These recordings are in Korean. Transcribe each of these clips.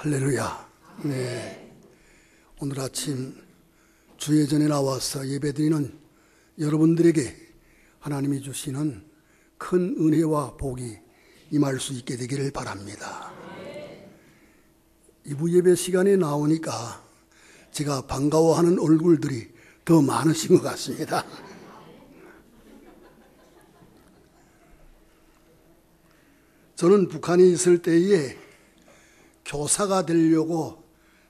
할렐루야. 네. 오늘 아침 주예전에 나와서 예배드리는 여러분들에게 하나님이 주시는 큰 은혜와 복이 임할 수 있게 되기를 바랍니다. 2부 예배 시간에 나오니까 제가 반가워하는 얼굴들이 더 많으신 것 같습니다. 저는 북한에 있을 때에 교사가 되려고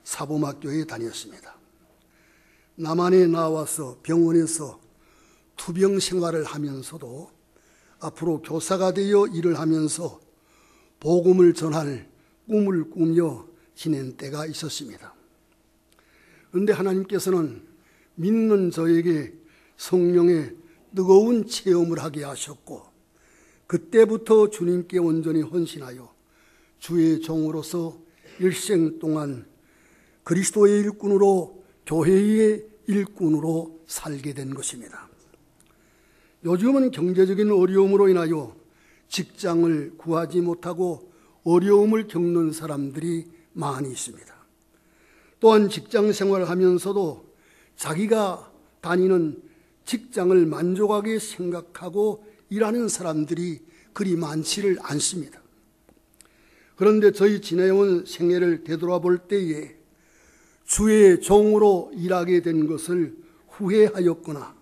사범학교에 다녔습니다. 남한에 나와서 병원에서 투병 생활을 하면서도 앞으로 교사가 되어 일을 하면서 복음을 전할 꿈을 꾸며 지낸 때가 있었습니다. 그런데 하나님께서는 믿는 저에게 성령의 뜨거운 체험을 하게 하셨고, 그때부터 주님께 온전히 헌신하여 주의 종으로서 일생 동안 그리스도의 일꾼으로, 교회의 일꾼으로 살게 된 것입니다. 요즘은 경제적인 어려움으로 인하여 직장을 구하지 못하고 어려움을 겪는 사람들이 많이 있습니다. 또한 직장 생활을 하면서도 자기가 다니는 직장을 만족하게 생각하고 일하는 사람들이 그리 많지를 않습니다. 그런데 저희 지내온 생애를 되돌아볼 때에 주의 종으로 일하게 된 것을 후회하였거나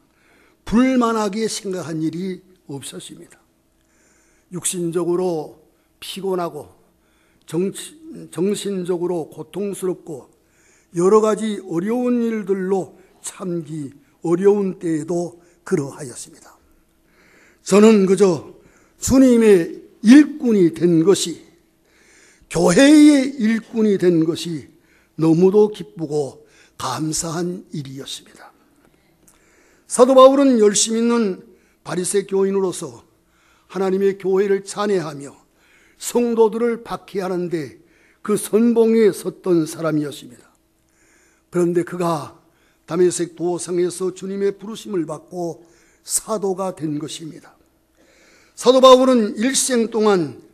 불만하게 생각한 일이 없었습니다. 육신적으로 피곤하고 정신적으로 고통스럽고 여러 가지 어려운 일들로 참기 어려운 때에도 그러하였습니다. 저는 그저 주님의 일꾼이 된 것이, 교회의 일꾼이 된 것이 너무도 기쁘고 감사한 일이었습니다. 사도 바울은 열심 있는 바리새 교인으로서 하나님의 교회를 찬양하며 성도들을 박해하는데 그 선봉에 섰던 사람이었습니다. 그런데 그가 다메섹 도상에서 주님의 부르심을 받고 사도가 된 것입니다. 사도 바울은 일생 동안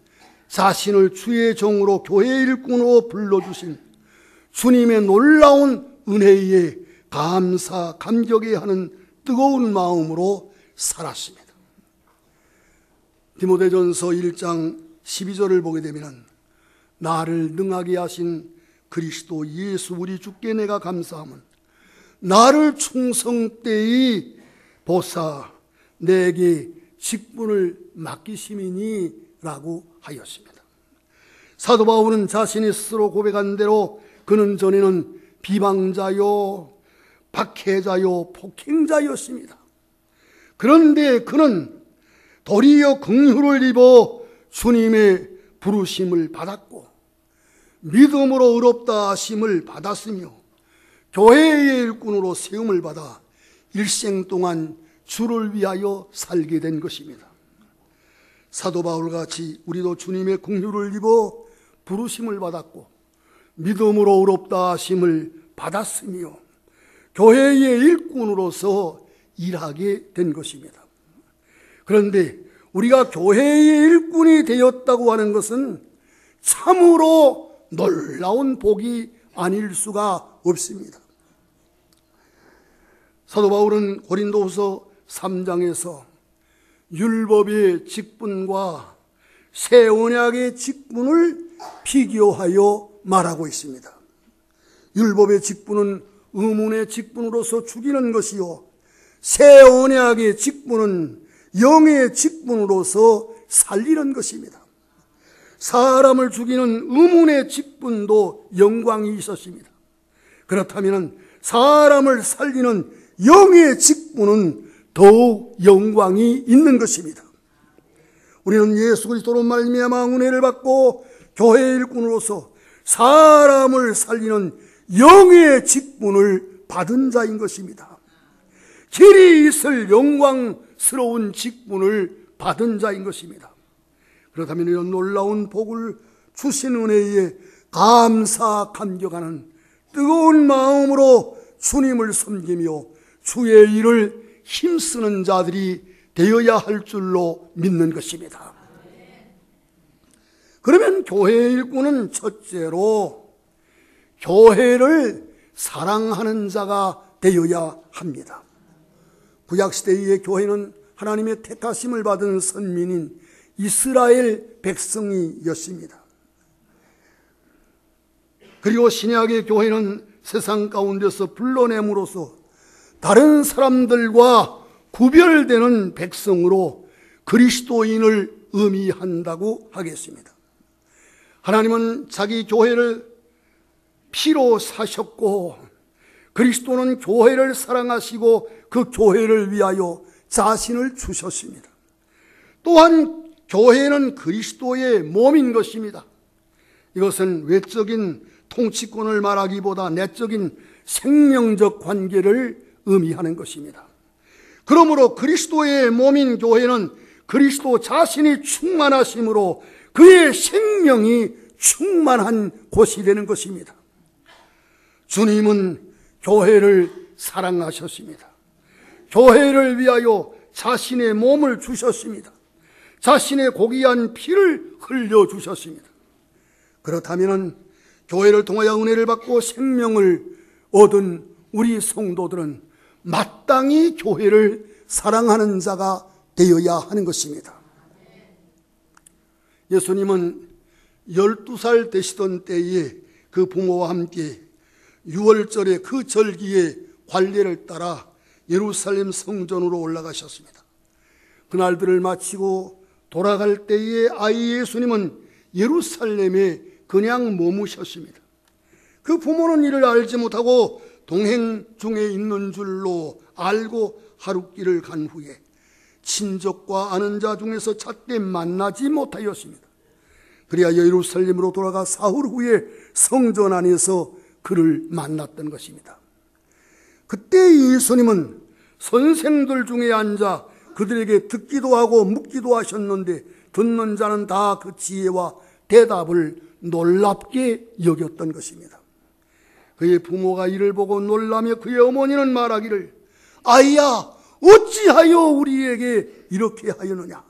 자신을 주의 종으로 교회의 일꾼으로 불러주신 주님의 놀라운 은혜에 감사, 감격해 하는 뜨거운 마음으로 살았습니다. 디모데전서 1장 12절을 보게 되면 나를 능하게 하신 그리스도 예수 우리 주께 내가 감사함은 나를 충성되이 보사 내게 직분을 맡기심이니 라고 하였습니다. 사도 바울은 자신이 스스로 고백한 대로 그는 전에는 비방자요, 박해자요, 폭행자였습니다. 그런데 그는 도리어 긍휼을 입어 주님의 부르심을 받았고 믿음으로 의롭다 하심을 받았으며 교회의 일꾼으로 세움을 받아 일생 동안 주를 위하여 살게 된 것입니다. 사도 바울같이 우리도 주님의 긍휼을 입어 부르심을 받았고 믿음으로 의롭다 하심을 받았으며 교회의 일꾼으로서 일하게 된 것입니다. 그런데 우리가 교회의 일꾼이 되었다고 하는 것은 참으로 놀라운 복이 아닐 수가 없습니다. 사도 바울은 고린도후서 3장에서 율법의 직분과 새 언약의 직분을 비교하여 말하고 있습니다. 율법의 직분은 의문의 직분으로서 죽이는 것이요, 새 언약의 직분은 영의 직분으로서 살리는 것입니다. 사람을 죽이는 의문의 직분도 영광이 있었습니다. 그렇다면 사람을 살리는 영의 직분은 더욱 영광이 있는 것입니다. 우리는 예수 그리스도로 말미암아 은혜를 받고 교회의 일꾼으로서 사람을 살리는 영의 직분을 받은 자인 것입니다. 길이 있을 영광스러운 직분을 받은 자인 것입니다. 그렇다면 이런 놀라운 복을 주신 은혜에 감사 감격하는 뜨거운 마음으로 주님을 섬기며 주의 일을 힘쓰는 자들이 되어야 할 줄로 믿는 것입니다. 그러면 교회의 일꾼은 첫째로 교회를 사랑하는 자가 되어야 합니다. 구약시대의 교회는 하나님의 택하심을 받은 선민인 이스라엘 백성이었습니다. 그리고 신약의 교회는 세상 가운데서 불러냄으로써 다른 사람들과 구별되는 백성으로 그리스도인을 의미한다고 하겠습니다. 하나님은 자기 교회를 피로 사셨고 그리스도는 교회를 사랑하시고 그 교회를 위하여 자신을 주셨습니다. 또한 교회는 그리스도의 몸인 것입니다. 이것은 외적인 통치권을 말하기보다 내적인 생명적 관계를 의미하는 것입니다. 그러므로 그리스도의 몸인 교회는 그리스도 자신이 충만하심으로 그의 생명이 충만한 곳이 되는 것입니다. 주님은 교회를 사랑하셨습니다. 교회를 위하여 자신의 몸을 주셨습니다. 자신의 고귀한 피를 흘려주셨습니다. 그렇다면 교회를 통하여 은혜를 받고 생명을 얻은 우리 성도들은 마땅히 교회를 사랑하는 자가 되어야 하는 것입니다. 예수님은 12살 되시던 때에 그 부모와 함께 6월절에 그 절기의 관례를 따라 예루살렘 성전으로 올라가셨습니다. 그날들을 마치고 돌아갈 때에 아이 예수님은 예루살렘에 그냥 머무셨습니다. 그 부모는 이를 알지 못하고 동행 중에 있는 줄로 알고 하룻길을 간 후에 친족과 아는 자 중에서 잣대 만나지 못하였습니다. 그래야 예루살렘으로 돌아가 사흘 후에 성전 안에서 그를 만났던 것입니다. 그때 예수님은 선생들 중에 앉아 그들에게 듣기도 하고 묻기도 하셨는데 듣는 자는 다 그 지혜와 대답을 놀랍게 여겼던 것입니다. 그의 부모가 이를 보고 놀라며 그의 어머니는 말하기를 아이야 어찌하여 우리에게 이렇게 하였느냐.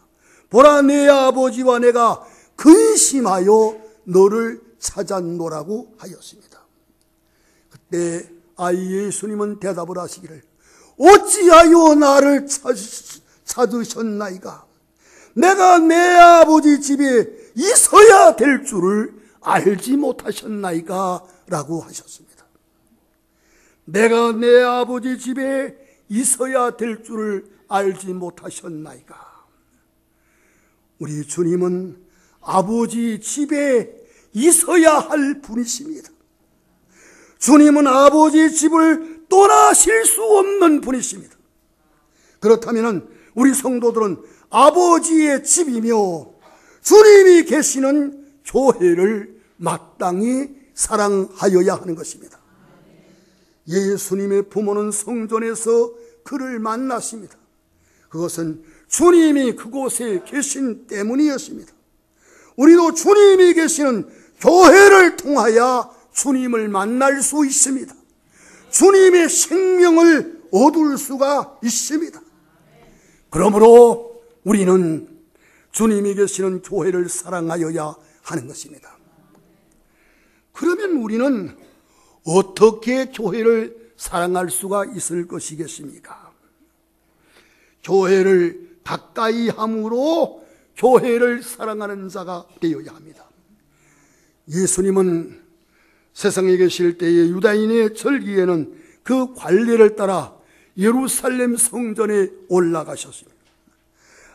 보라 내 아버지와 내가 근심하여 너를 찾았노라고 하였습니다. 그때 아이 예수님은 대답을 하시기를 어찌하여 나를 찾으셨나이까. 내가 내 아버지 집에 있어야 될 줄을 알지 못하셨나이까 라고 하셨습니다. 내가 내 아버지 집에 있어야 될 줄을 알지 못하셨나이까. 우리 주님은 아버지 집에 있어야 할 분이십니다. 주님은 아버지 집을 떠나실 수 없는 분이십니다. 그렇다면 우리 성도들은 아버지의 집이며 주님이 계시는 교회를 마땅히 사랑하여야 하는 것입니다. 예수님의 부모는 성전에서 그를 만났습니다. 그것은 주님이 그곳에 계신 때문이었습니다. 우리도 주님이 계시는 교회를 통하여 주님을 만날 수 있습니다. 주님의 생명을 얻을 수가 있습니다. 그러므로 우리는 주님이 계시는 교회를 사랑하여야 하는 것입니다. 그러면 우리는 어떻게 교회를 사랑할 수가 있을 것이겠습니까? 교회를 가까이 함으로 교회를 사랑하는 자가 되어야 합니다. 예수님은 세상에 계실 때의 유다인의 절기에는 그 관례를 따라 예루살렘 성전에 올라가셨습니다.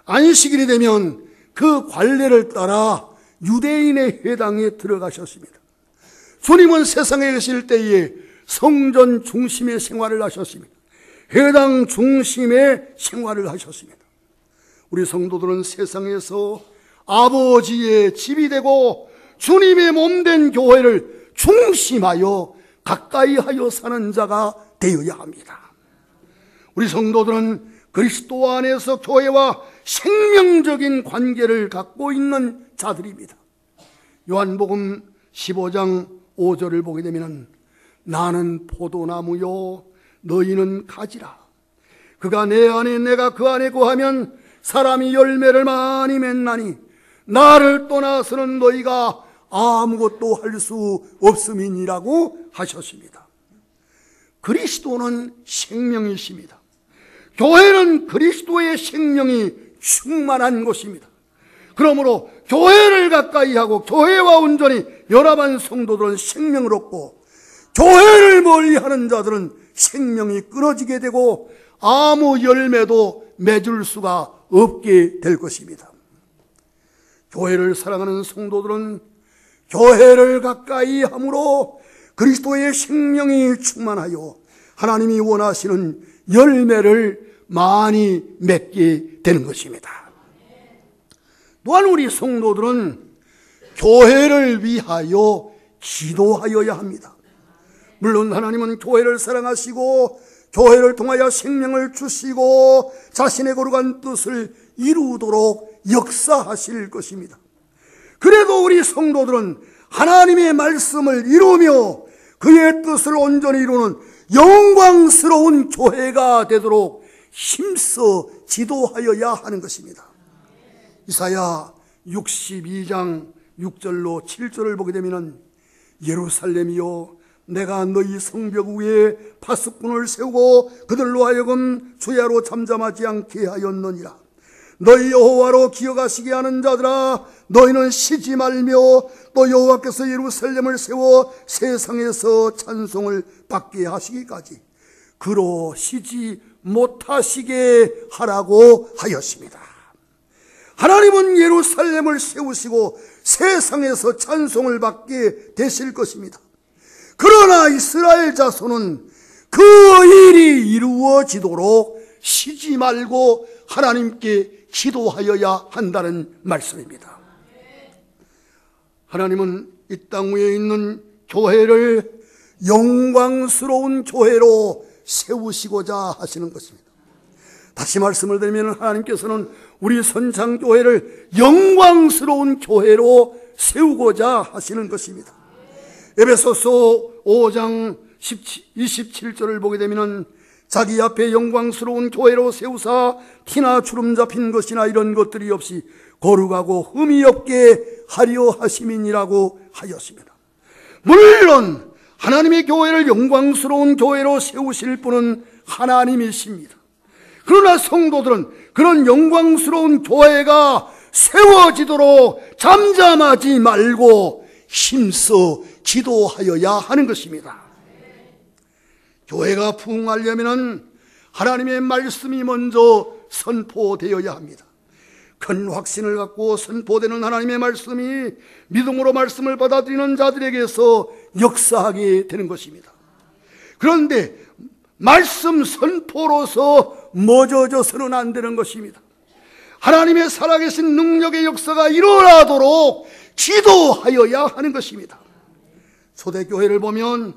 안식일이 되면 그 관례를 따라 유대인의 회당에 들어가셨습니다. 주님은 세상에 계실 때에 성전 중심의 생활을 하셨습니다. 회당 중심의 생활을 하셨습니다. 우리 성도들은 세상에서 아버지의 집이 되고 주님의 몸된 교회를 중심하여 가까이 하여 사는 자가 되어야 합니다. 우리 성도들은 그리스도 안에서 교회와 생명적인 관계를 갖고 있는 자들입니다. 요한복음 15장 5절을 보게 되면 나는 포도나무요 너희는 가지라. 그가 내 안에 내가 그 안에 거하면 사람이 열매를 많이 맺나니 나를 떠나서는 너희가 아무것도 할 수 없음이니라고 하셨습니다. 그리스도는 생명이십니다. 교회는 그리스도의 생명이 충만한 곳입니다. 그러므로 교회를 가까이 하고 교회와 온전히 연합한 성도들은 생명을 얻고, 교회를 멀리하는 자들은 생명이 끊어지게 되고 아무 열매도 맺을 수가 없게 될 것입니다. 교회를 사랑하는 성도들은 교회를 가까이 함으로 그리스도의 생명이 충만하여 하나님이 원하시는 열매를 많이 맺게 되는 것입니다. 또한 우리 성도들은 교회를 위하여 기도하여야 합니다. 물론 하나님은 교회를 사랑하시고 교회를 통하여 생명을 주시고 자신의 거룩한 뜻을 이루도록 역사하실 것입니다. 그래도 우리 성도들은 하나님의 말씀을 이루며 그의 뜻을 온전히 이루는 영광스러운 교회가 되도록 힘써 지도하여야 하는 것입니다. 이사야 62장 6절로 7절을 보게 되면, 예루살렘이여 내가 너희 성벽 위에 파수꾼을 세우고 그들로 하여금 주야로 잠잠하지 않게 하였느니라. 너희 여호와로 기억하시게 하는 자들아, 너희는 쉬지 말며 또 여호와께서 예루살렘을 세워 세상에서 찬송을 받게 하시기까지 그로 쉬지 못하시게 하라고 하였습니다. 하나님은 예루살렘을 세우시고 세상에서 찬송을 받게 되실 것입니다. 그러나 이스라엘 자손은 그 일이 이루어지도록 쉬지 말고 하나님께 기도하여야 한다는 말씀입니다. 하나님은 이 땅 위에 있는 교회를 영광스러운 교회로 세우시고자 하시는 것입니다. 다시 말씀을 드리면 하나님께서는 우리 선창교회를 영광스러운 교회로 세우고자 하시는 것입니다. 에베소서 5장 27절을 보게 되면, 자기 앞에 영광스러운 교회로 세우사 티나 주름 잡힌 것이나 이런 것들이 없이 거룩하고 흠이 없게 하려 하심이니라고 하였습니다. 물론 하나님의 교회를 영광스러운 교회로 세우실 분은 하나님이십니다. 그러나 성도들은 그런 영광스러운 교회가 세워지도록 잠잠하지 말고 힘써 기도하여야 하는 것입니다. 교회가 부흥하려면 하나님의 말씀이 먼저 선포되어야 합니다. 큰 확신을 갖고 선포되는 하나님의 말씀이 믿음으로 말씀을 받아들이는 자들에게서 역사하게 되는 것입니다. 그런데 말씀 선포로서 멎어져서는 안 되는 것입니다. 하나님의 살아계신 능력의 역사가 일어나도록 기도하여야 하는 것입니다. 초대교회를 보면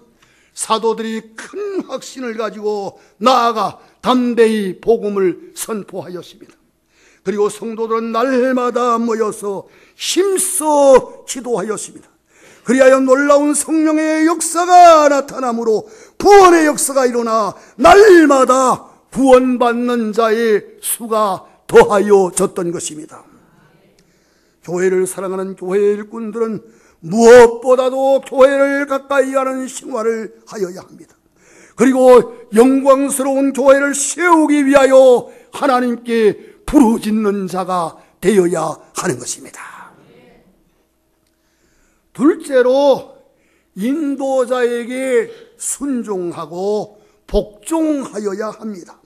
사도들이 큰 확신을 가지고 나아가 담대히 복음을 선포하였습니다. 그리고 성도들은 날마다 모여서 힘써 기도하였습니다. 그리하여 놀라운 성령의 역사가 나타나므로 구원의 역사가 일어나 날마다 구원받는 자의 수가 더하여졌던 것입니다. 교회를 사랑하는 교회 일꾼들은 무엇보다도 교회를 가까이 하는 생활을 하여야 합니다. 그리고 영광스러운 교회를 세우기 위하여 하나님께 부르짖는 자가 되어야 하는 것입니다. 둘째로 인도자에게 순종하고 복종하여야 합니다.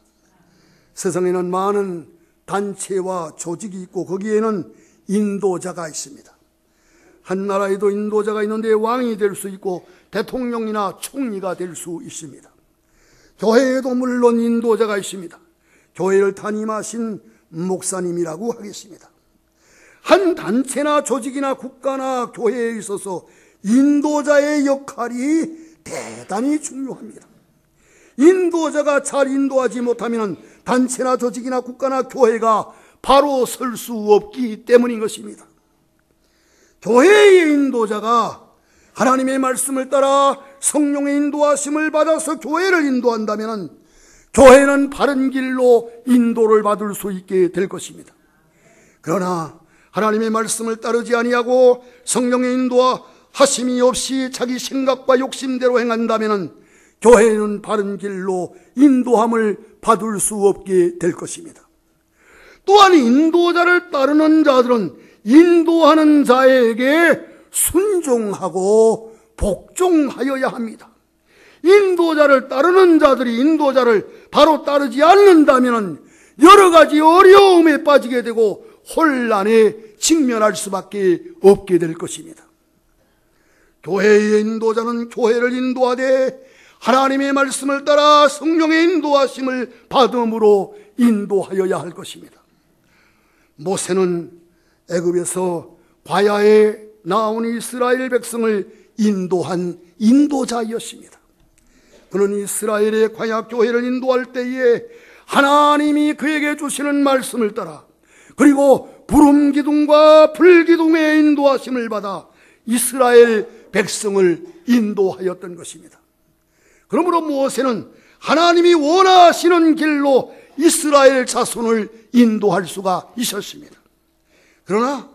세상에는 많은 단체와 조직이 있고 거기에는 인도자가 있습니다. 한 나라에도 인도자가 있는데 왕이 될 수 있고 대통령이나 총리가 될 수 있습니다. 교회에도 물론 인도자가 있습니다. 교회를 담임하신 목사님이라고 하겠습니다. 한 단체나 조직이나 국가나 교회에 있어서 인도자의 역할이 대단히 중요합니다. 인도자가 잘 인도하지 못하면 단체나 조직이나 국가나 교회가 바로 설 수 없기 때문인 것입니다. 교회의 인도자가 하나님의 말씀을 따라 성령의 인도하심을 받아서 교회를 인도한다면 교회는 바른 길로 인도를 받을 수 있게 될 것입니다. 그러나 하나님의 말씀을 따르지 아니하고 성령의 인도와 하심이 없이 자기 생각과 욕심대로 행한다면 교회는 바른 길로 인도함을 받을 수 없게 될 것입니다. 또한 인도자를 따르는 자들은 인도하는 자에게 순종하고 복종하여야 합니다. 인도자를 따르는 자들이 인도자를 바로 따르지 않는다면 여러 가지 어려움에 빠지게 되고 혼란에 직면할 수밖에 없게 될 것입니다. 교회의 인도자는 교회를 인도하되 하나님의 말씀을 따라 성령의 인도하심을 받음으로 인도하여야 할 것입니다. 모세는 애굽에서 광야에 나온 이스라엘 백성을 인도한 인도자였습니다. 그는 이스라엘의 광야 교회를 인도할 때에 하나님이 그에게 주시는 말씀을 따라 그리고 구름 기둥과 불 기둥의 인도하심을 받아 이스라엘 백성을 인도하였던 것입니다. 그러므로 모세는 하나님이 원하시는 길로 이스라엘 자손을 인도할 수가 있었습니다. 그러나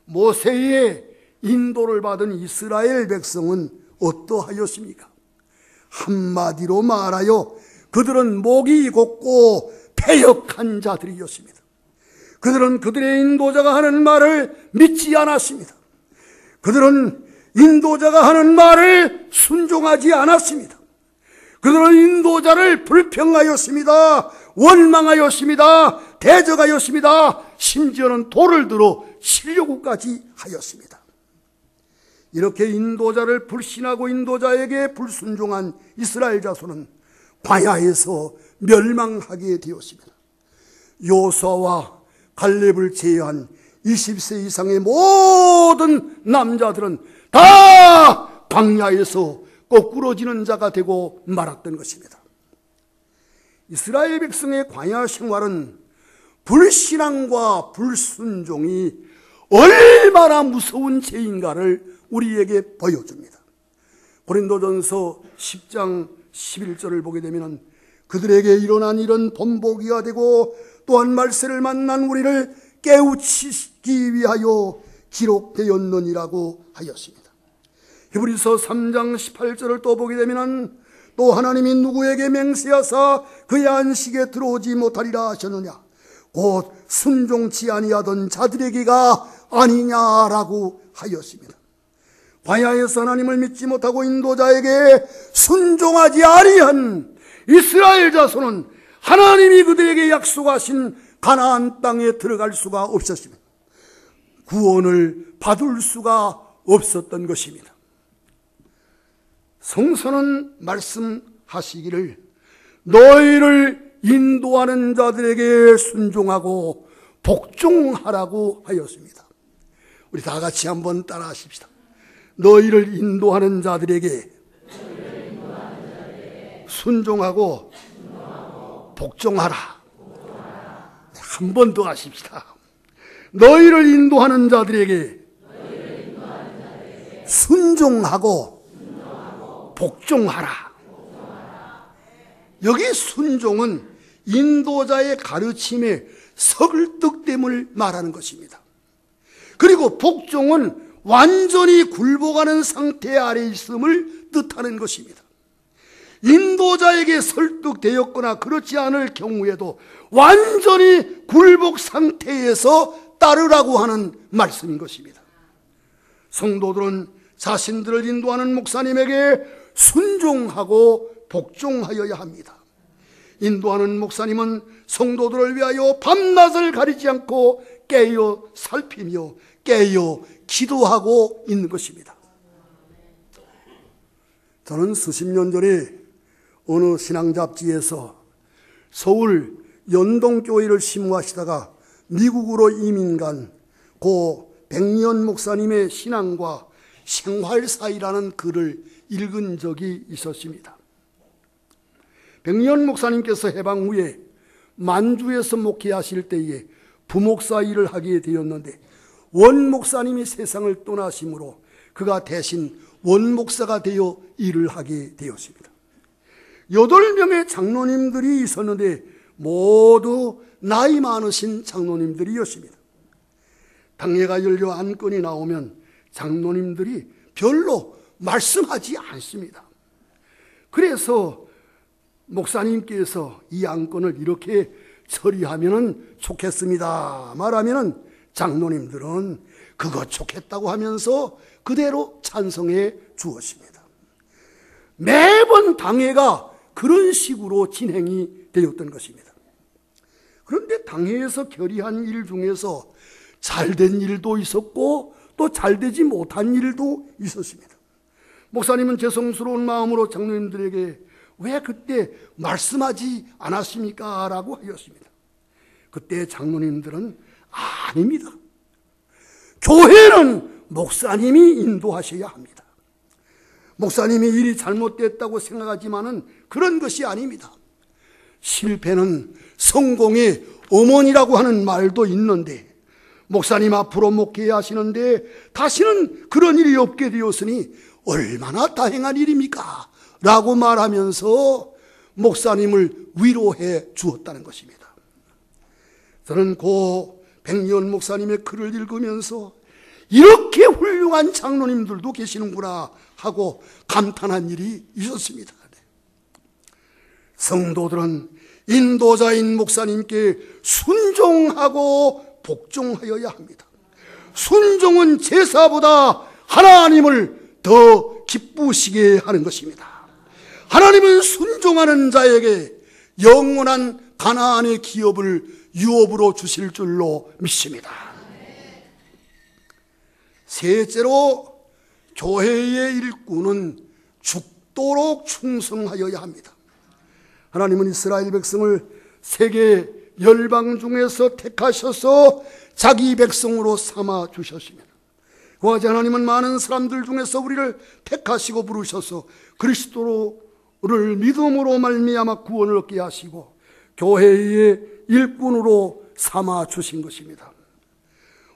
모세의 인도를 받은 이스라엘 백성은 어떠하였습니까? 한마디로 말하여 그들은 목이 곧고 패역한 자들이었습니다. 그들은 그들의 인도자가 하는 말을 믿지 않았습니다. 그들은 인도자가 하는 말을 순종하지 않았습니다. 그들은 인도자를 불평하였습니다. 원망하였습니다. 대적하였습니다. 심지어는 돌을 들어 치려고까지 하였습니다. 이렇게 인도자를 불신하고 인도자에게 불순종한 이스라엘 자손은 광야에서 멸망하게 되었습니다. 요수아와 갈렙을 제외한 20세 이상의 모든 남자들은 다 광야에서 거꾸러지는 자가 되고 말았던 것입니다. 이스라엘 백성의 광야 생활은 불신앙과 불순종이 얼마나 무서운 죄인가를 우리에게 보여줍니다. 고린도전서 10장 11절을 보게 되면 그들에게 일어난 일은 본보기가 되고 또한 말세를 만난 우리를 깨우치기 위하여 기록되었느니라고 하였습니다. 히브리서 3장 18절을 또 보게 되면 또 하나님이 누구에게 맹세하사 그의 안식에 들어오지 못하리라 하셨느냐 곧 순종치 아니하던 자들에게가 아니냐라고 하였습니다. 광야에서 하나님을 믿지 못하고 인도자에게 순종하지 아니한 이스라엘 자손은 하나님이 그들에게 약속하신 가나안 땅에 들어갈 수가 없었습니다. 구원을 받을 수가 없었던 것입니다. 성서는 말씀하시기를 너희를 인도하는 자들에게 순종하고 복종하라고 하였습니다. 우리 다 같이 한번 따라 하십시다. 너희를 인도하는 자들에게 순종하고 복종하라. 한 번 더 하십시다. 너희를 인도하는 자들에게 순종하고 복종하라. 여기 순종은 인도자의 가르침에 설득됨을 말하는 것입니다. 그리고 복종은 완전히 굴복하는 상태 아래 있음을 뜻하는 것입니다. 인도자에게 설득되었거나 그렇지 않을 경우에도 완전히 굴복 상태에서 따르라고 하는 말씀인 것입니다. 성도들은 자신들을 인도하는 목사님에게 순종하고 복종하여야 합니다. 인도하는 목사님은 성도들을 위하여 밤낮을 가리지 않고 깨어 살피며 깨어 기도하고 있는 것입니다. 저는 수십 년 전에 어느 신앙 잡지에서 서울 연동교회를 심우하시다가 미국으로 이민 간 고 백년 목사님의 신앙과 생활사이라는 글을 읽은 적이 있었습니다. 백년 목사님께서 해방 후에 만주에서 목회하실 때에 부목사 일을 하게 되었는데 원 목사님이 세상을 떠나심으로 그가 대신 원 목사가 되어 일을 하게 되었습니다. 8명의 장로님들이 있었는데 모두 나이 많으신 장로님들이었습니다. 당회가 열려 안건이 나오면 장로님들이 별로 말씀하지 않습니다. 그래서 목사님께서 이 안건을 이렇게 처리하면 좋겠습니다 말하면 장로님들은 그거 좋겠다고 하면서 그대로 찬성해 주었습니다. 매번 당회가 그런 식으로 진행이 되었던 것입니다. 그런데 당회에서 결의한 일 중에서 잘된 일도 있었고 또 잘되지 못한 일도 있었습니다. 목사님은 죄송스러운 마음으로 장로님들에게 왜 그때 말씀하지 않았습니까? 라고 하였습니다. 그때 장로님들은 아닙니다. 교회는 목사님이 인도하셔야 합니다. 목사님이 일이 잘못됐다고 생각하지만은 그런 것이 아닙니다. 실패는 성공의 어머니라고 하는 말도 있는데 목사님 앞으로 목회해야 하시는데 다시는 그런 일이 없게 되었으니 얼마나 다행한 일입니까? 라고 말하면서 목사님을 위로해 주었다는 것입니다. 저는 고 백리원 목사님의 글을 읽으면서 이렇게 훌륭한 장로님들도 계시는구나 하고 감탄한 일이 있었습니다. 성도들은 인도자인 목사님께 순종하고 복종하여야 합니다. 순종은 제사보다 하나님을 더 기쁘시게 하는 것입니다. 하나님은 순종하는 자에게 영원한 가나안의 기업을 유업으로 주실 줄로 믿습니다. 셋째로 교회의 일꾼은 죽도록 충성하여야 합니다. 하나님은 이스라엘 백성을 세계 열방 중에서 택하셔서 자기 백성으로 삼아 주셨습니다. 그와 같이 하나님은 많은 사람들 중에서 우리를 택하시고 부르셔서 그리스도를 믿음으로 말미암아 구원을 얻게 하시고 교회의 일꾼으로 삼아 주신 것입니다.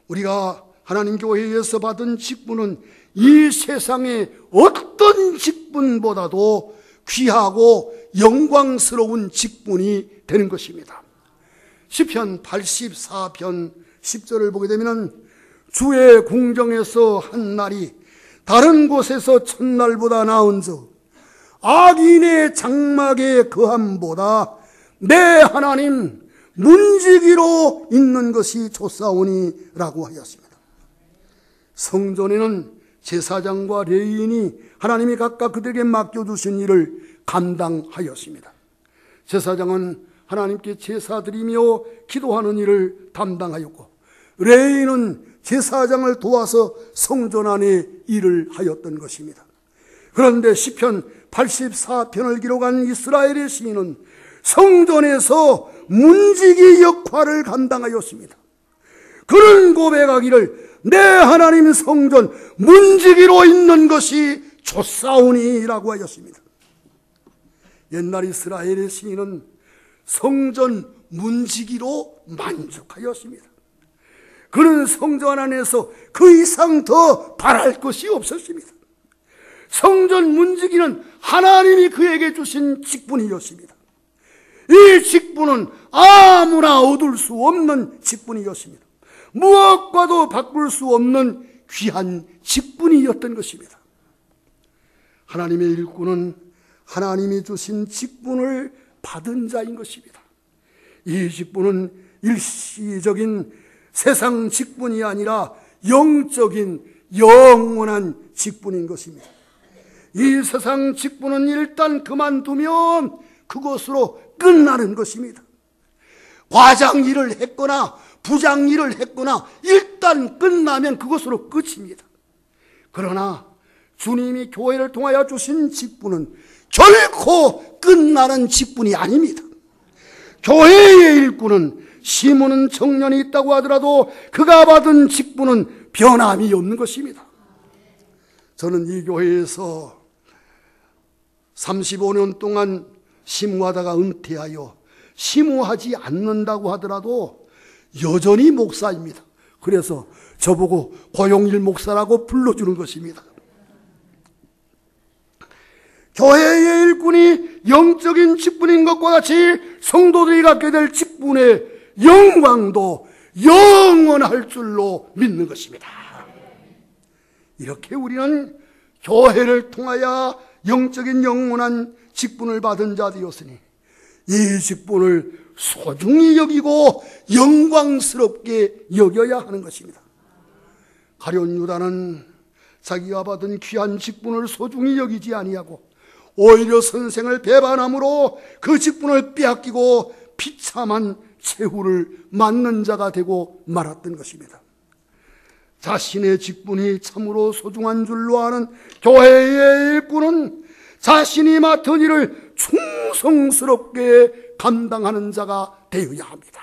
우리가 하나님 교회에서 받은 직분은 이 세상의 어떤 직분보다도 귀하고 영광스러운 직분이 되는 것입니다. 시편 84편 10절을 보게 되면 주의 궁정에서 한 날이 다른 곳에서 첫날보다 나은즉 악인의 장막에 거함보다 내 하나님 문지기로 있는 것이 좋사오니 라고 하였습니다. 성전에는 제사장과 레위인이 하나님이 각각 그들에게 맡겨주신 일을 감당하였습니다. 제사장은 하나님께 제사드리며 기도하는 일을 담당하였고 레위인은 제사장을 도와서 성전 안에 일을 하였던 것입니다. 그런데 시편 84편을 기록한 이스라엘의 시인은 성전에서 문지기 역할을 감당하였습니다. 그는 고백하기를 내 하나님 성전 문지기로 있는 것이 좋사오니라고 하였습니다. 옛날 이스라엘의 시인은 성전 문지기로 만족하였습니다. 그는 성전 안에서 그 이상 더 바랄 것이 없었습니다. 성전 문지기는 하나님이 그에게 주신 직분이었습니다. 이 직분은 아무나 얻을 수 없는 직분이었습니다. 무엇과도 바꿀 수 없는 귀한 직분이었던 것입니다. 하나님의 일꾼은 하나님이 주신 직분을 받은 자인 것입니다. 이 직분은 일시적인 세상 직분이 아니라 영적인 영원한 직분인 것입니다. 이 세상 직분은 일단 그만두면 그것으로 끝나는 것입니다. 과장 일을 했거나 부장 일을 했거나 일단 끝나면 그것으로 끝입니다. 그러나 주님이 교회를 통하여 주신 직분은 결코 끝나는 직분이 아닙니다. 교회의 일꾼은 심우는 청년이 있다고 하더라도 그가 받은 직분은 변함이 없는 것입니다. 저는 이 교회에서 35년 동안 심무하다가 은퇴하여 심무하지 않는다고 하더라도 여전히 목사입니다. 그래서 저보고 고용일 목사라고 불러주는 것입니다. 교회의 일꾼이 영적인 직분인 것과 같이 성도들이 갖게 될 직분의 영광도 영원할 줄로 믿는 것입니다. 이렇게 우리는 교회를 통하여 영적인 영원한 직분을 받은 자 되었으니 이 직분을 소중히 여기고 영광스럽게 여겨야 하는 것입니다. 가룟 유다는 자기가 받은 귀한 직분을 소중히 여기지 아니하고 오히려 선생을 배반함으로 그 직분을 빼앗기고 비참한 최후를 맞는 자가 되고 말았던 것입니다. 자신의 직분이 참으로 소중한 줄로 아는 교회의 일꾼은 자신이 맡은 일을 충성스럽게 감당하는 자가 되어야 합니다.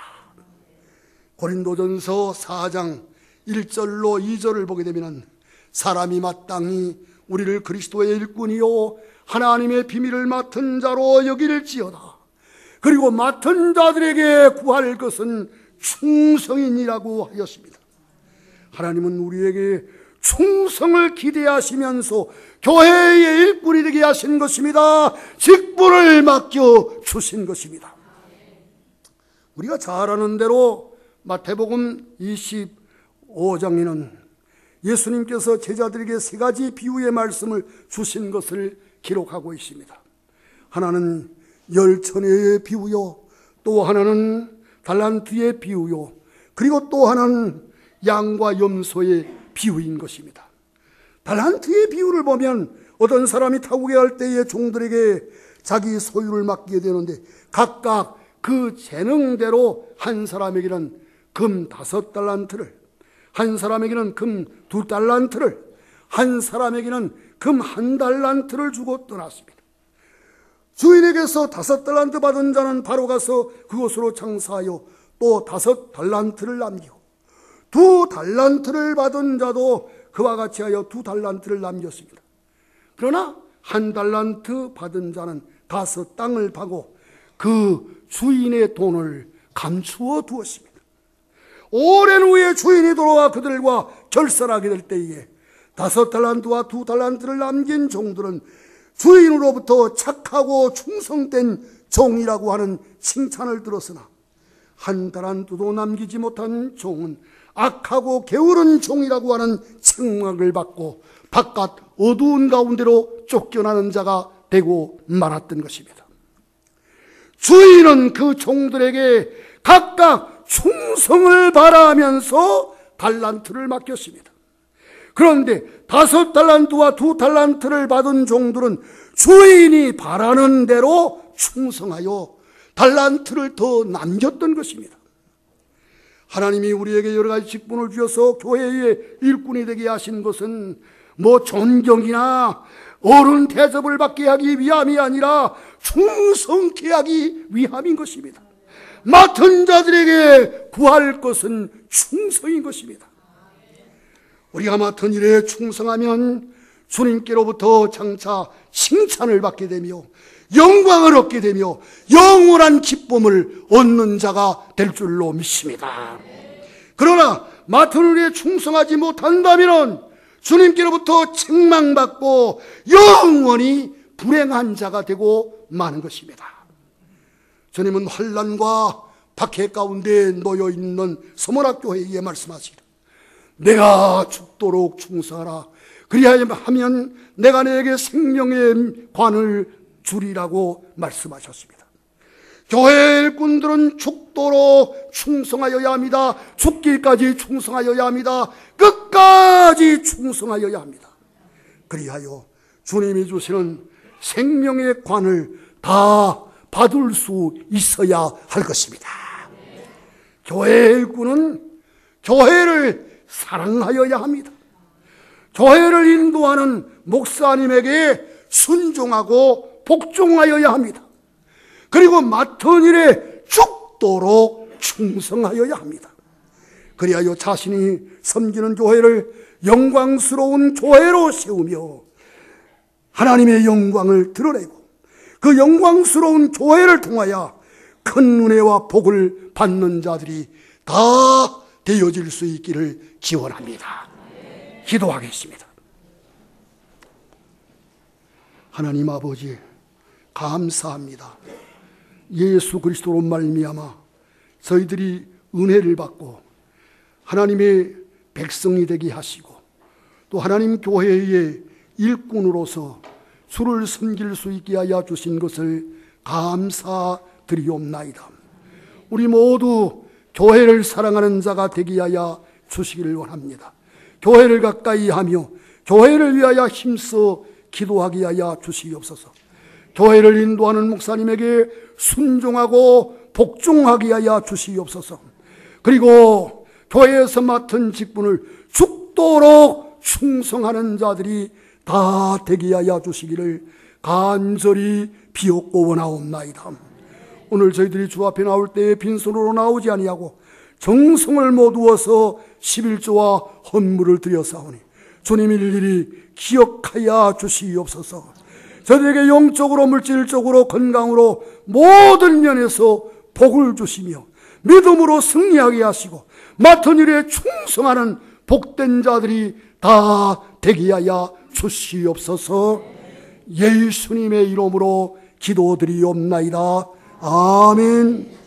고린도전서 4장 1절로 2절을 보게 되면 사람이 마땅히 우리를 그리스도의 일꾼이요 하나님의 비밀을 맡은 자로 여길지어다. 그리고 맡은 자들에게 구할 것은 충성이니라고 하였습니다. 하나님은 우리에게 충성을 기대하시면서 교회의 일꾼이 되게 하신 것입니다. 직분을 맡겨 주신 것입니다. 우리가 잘 아는 대로 마태복음 25장에는 예수님께서 제자들에게 세 가지 비유의 말씀을 주신 것을 기록하고 있습니다. 하나는 열처녀의 비유요, 또 하나는 달란트의 비유요, 그리고 또 하나는 양과 염소의 비유인 것입니다. 달란트의 비유를 보면 어떤 사람이 타국에 할 때에 종들에게 자기 소유를 맡기게 되는데 각각 그 재능대로 한 사람에게는 금 5달란트를, 한 사람에게는 금 2달란트를, 한 사람에게는 금 1달란트를 주고 떠났습니다. 주인에게서 5달란트 받은 자는 바로 가서 그곳으로 장사하여 또 5달란트를 남기고 2달란트를 받은 자도 그와 같이 하여 2달란트를 남겼습니다. 그러나 1달란트 받은 자는 가서 땅을 파고 그 주인의 돈을 감추어 두었습니다. 오랜 후에 주인이 돌아와 그들과 결산하게 될 때에 5달란트와 2달란트를 남긴 종들은 주인으로부터 착하고 충성된 종이라고 하는 칭찬을 들었으나 1달란트도 남기지 못한 종은 악하고 게으른 종이라고 하는 책망을 받고 바깥 어두운 가운데로 쫓겨나는 자가 되고 말았던 것입니다. 주인은 그 종들에게 각각 충성을 바라면서 달란트를 맡겼습니다. 그런데 5달란트와 2달란트를 받은 종들은 주인이 바라는 대로 충성하여 달란트를 더 남겼던 것입니다. 하나님이 우리에게 여러 가지 직분을 주셔서 교회의 일꾼이 되게 하신 것은 뭐 존경이나 어른 대접을 받게 하기 위함이 아니라 충성케 하기 위함인 것입니다. 맡은 자들에게 구할 것은 충성인 것입니다. 우리가 맡은 일에 충성하면 주님께로부터 장차 칭찬을 받게 되며 영광을 얻게 되며 영원한 기쁨을 얻는 자가 될 줄로 믿습니다. 그러나 맡은 일에 충성하지 못한다면 주님께로부터 책망받고 영원히 불행한 자가 되고 마는 것입니다. 주님은 환난과 박해 가운데 놓여 있는 서문학교회에 말씀하시기를 내가 죽도록 충성하라. 그리하면 내가 너에게 생명의 관을 주리라고 말씀하셨습니다. 교회 일꾼들은 죽도록 충성하여야 합니다. 죽기까지 충성하여야 합니다. 끝까지 충성하여야 합니다. 그리하여 주님이 주시는 생명의 관을 다 받을 수 있어야 할 것입니다. 교회 일꾼은 교회를 사랑하여야 합니다. 교회를 인도하는 목사님에게 순종하고 복종하여야 합니다. 그리고 맡은 일에 죽도록 충성하여야 합니다. 그리하여 자신이 섬기는 교회를 영광스러운 교회로 세우며 하나님의 영광을 드러내고 그 영광스러운 교회를 통하여 큰 은혜와 복을 받는 자들이 다 되어질 수 있기를 기원합니다. 기도하겠습니다. 하나님 아버지 감사합니다. 예수 그리스도로 말미암아 저희들이 은혜를 받고 하나님의 백성이 되게 하시고 또 하나님 교회의 일꾼으로서 주를 섬길 수 있게 하여 주신 것을 감사드리옵나이다. 우리 모두 교회를 사랑하는 자가 되게 하여 주시기를 원합니다. 교회를 가까이 하며 교회를 위하여 힘써 기도하게 하여 주시옵소서. 교회를 인도하는 목사님에게 순종하고 복종하게 하여 주시옵소서. 그리고 교회에서 맡은 직분을 죽도록 충성하는 자들이 다 되게 하여 주시기를 간절히 비옵고 원하옵나이다. 오늘 저희들이 주 앞에 나올 때에 빈손으로 나오지 아니하고 정성을 모두어서 11조와 헌물을 드려사오니 주님 일일이 기억하여 주시옵소서. 저들에게 영적으로 물질적으로 건강으로 모든 면에서 복을 주시며 믿음으로 승리하게 하시고 맡은 일에 충성하는 복된 자들이 다 되게 하여 주시옵소서. 예수님의 이름으로 기도드리옵나이다. 아멘.